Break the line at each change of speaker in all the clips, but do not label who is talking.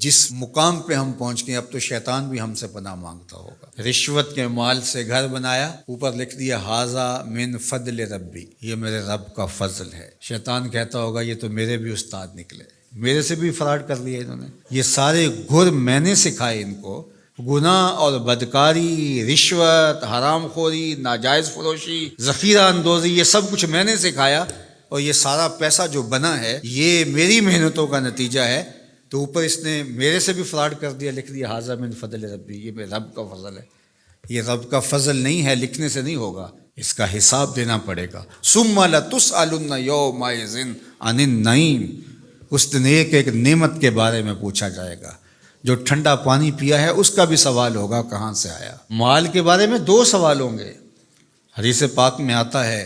جس مقام پہ ہم پہنچ گئے اب تو شیطان بھی ہم سے پناہ مانگتا ہوگا۔ رشوت کے مال سے گھر بنایا، اوپر لکھ دیا ھذا من فضل ربی، یہ میرے رب کا فضل ہے۔ شیطان کہتا ہوگا یہ تو میرے بھی استاد نکلے، میرے سے بھی فراڈ کر لیا انہوں نے، یہ سارے گر میں نے سکھائے ان کو، گناہ اور بدکاری، رشوت، حرام خوری، ناجائز فروشی، ذخیرہ اندوزی، یہ سب کچھ میں نے سکھایا، اور یہ سارا پیسہ جو بنا ہے یہ میری محنتوں کا نتیجہ ہے۔ تو اوپر اس نے میرے سے بھی فراڈ کر دیا، لکھ دیا ھذا من فضل ربی، یہ میرے رب کا فضل ہے۔ یہ رب کا فضل نہیں ہے، لکھنے سے نہیں ہوگا، اس کا حساب دینا پڑے گا۔ ثم لتسألن یومئذ عن النعیم، اس دن ایک نعمت کے بارے میں پوچھا جائے گا۔ جو ٹھنڈا پانی پیا ہے اس کا بھی سوال ہوگا کہاں سے آیا۔ مال کے بارے میں 2 سوال ہوں گے۔ حدیث پاک میں آتا ہے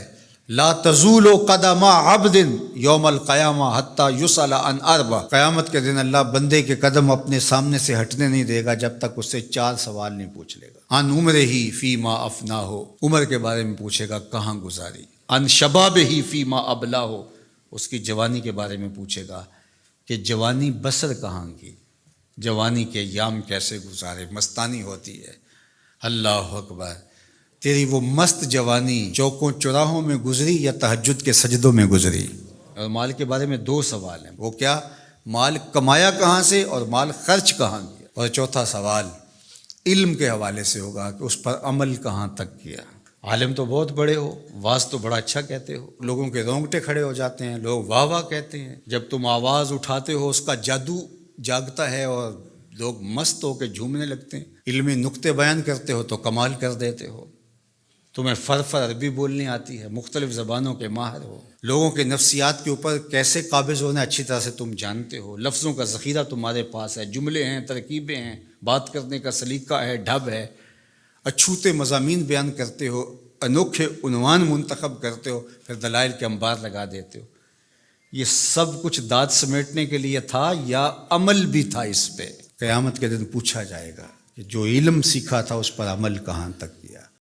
لا تزول قدم عبد یوم القیامہ حتی یسأل عن 4، قیامت کے دن اللہ بندے کے قدم اپنے سامنے سے ہٹنے نہیں دے گا جب تک اس سے 4 سوال نہیں پوچھ لے گا۔ عن عمرہ فیما افناہ، عمر کے بارے میں پوچھے گا کہاں گزاری۔ عن شبابہ فیما ابلاہ، اس کی جوانی کے بارے میں پوچھے گا کہ جوانی بسر کہاں کی، جوانی کے ایام کیسے گزارے، مستانی ہوتی ہے۔ اللہ اکبر، تیری وہ مست جوانی چوکوں چوراہوں میں گزری یا تہجد کے سجدوں میں گزری؟ اور مال کے بارے میں 2 سوال ہیں، وہ کیا؟ مال کمایا کہاں سے اور مال خرچ کہاں کیا؟ اور چوتھا سوال علم کے حوالے سے ہوگا کہ اس پر عمل کہاں تک کیا۔ عالم تو بہت بڑے ہو، واز تو بڑا اچھا کہتے ہو، لوگوں کے رونگٹے کھڑے ہو جاتے ہیں، لوگ واہ واہ کہتے ہیں، جب تم آواز اٹھاتے ہو اس کا جادو جاگتا ہے اور لوگ مست ہو کے جھومنے لگتے ہیں، علمی نکتے بیان کرتے ہو تو کمال کر دیتے ہو، تمہیں فر عربی بولنی آتی ہے، مختلف زبانوں کے ماہر ہو، لوگوں کے نفسیات کے اوپر کیسے قابض ہونا اچھی طرح سے تم جانتے ہو، لفظوں کا ذخیرہ تمہارے پاس ہے، جملے ہیں، ترکیبیں ہیں، بات کرنے کا سلیقہ ہے، ڈھب ہے، اچھوتے مضامین بیان کرتے ہو، انوکھے عنوان منتخب کرتے ہو، پھر دلائل کے انبار لگا دیتے ہو۔ یہ سب کچھ داد سمیٹنے کے لیے تھا یا عمل بھی تھا اس پہ؟ قیامت کے دن پوچھا جائے گا کہ جو علم سیکھا تھا اس پر عمل کہاں تک کیا۔